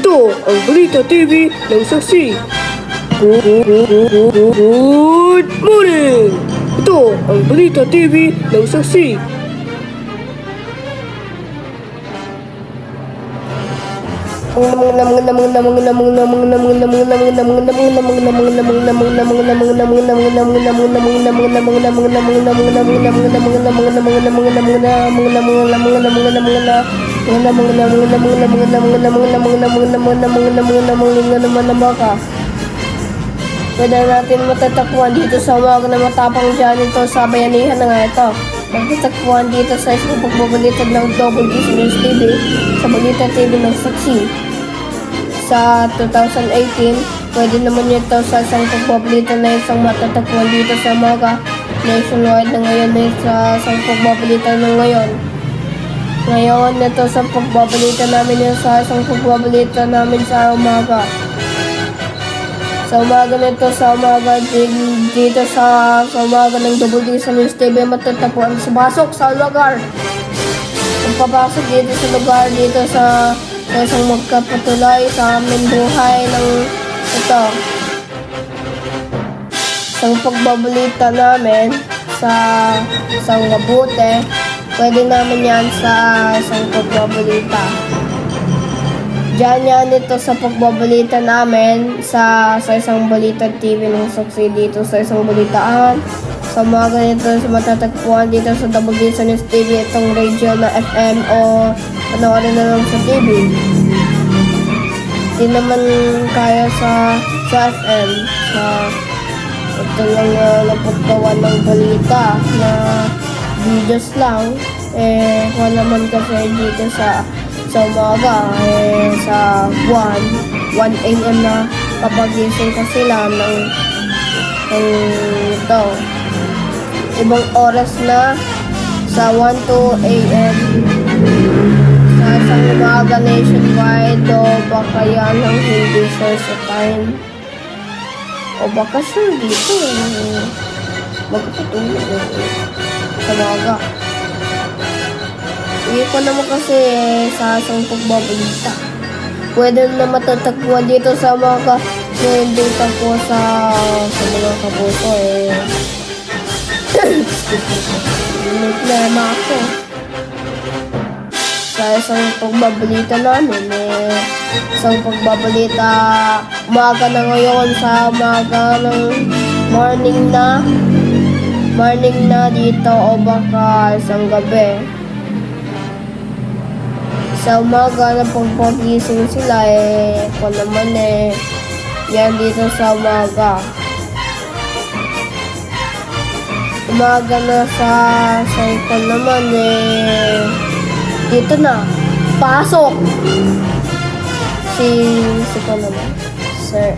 Ito ang Balita TV ng Saksi. Good morning! Ito ang Balita TV ng Saksi. Pwede natin matatakbuhan dito sa umaga na matapang dyan ito sa bayanihan na nga ito. Magtatakbuhan dito sa isang pagbabalitad ng Double G sa News TV, sa Balita TV ng Saksi. Sa 2018, pwede naman ito sa isang pagbabalitad na isang matatakbuhan dito sa umaga. Nationwide na ngayon na sa isang pagbabalitad na ngayon. Ngayon ito sa pagbabalitad namin yun sa isang pagbabalitad namin sa umaga. Sa umaga nito, sa umaga dito sa umaga ng Double D sa News TV, matatagpuan sa pasok sa lugar. Pagpapasok dito sa lugar, dito sa isang magkapatuloy sa aming buhay ng ito. Isang pagbabalita namin sa isang mabuti, pwede namin yan sa isang pagbabalita. Diyan yan ito sa pagbabalita namin sa isang Balita TV ng Saksi dito sa isang balitaan. Sa umaga nito sa matatagpuan dito sa Double D sa News TV, itong radio na FM o panoorin na lang sa TV. Hindi naman kaya sa FM. Ito lang napagkawan ng balita na videos lang. Wala naman kasi dito sa umaga, sa 1 a.m. na papagising ka sila ng ito. Ibang oras na sa 1 a.m. sa isang umaga nationwide o baka yan ang hindi sure sa time. O baka sure dito magpatulog sa umaga. Hindi ko naman kasi sa isang pagbabalita. Pwede na matatagpuan dito sa mga dito po sa mga kapuso may problema ako. Sa isang pagbabalita namin isang pagbabalita umaga na ngayon sa umaga ng morning na dito o baka isang gabi. Sa umaga na pagpagising sila kung naman yan dito sa umaga. Umaga na sa ikon naman dito na pasok si ko naman sir.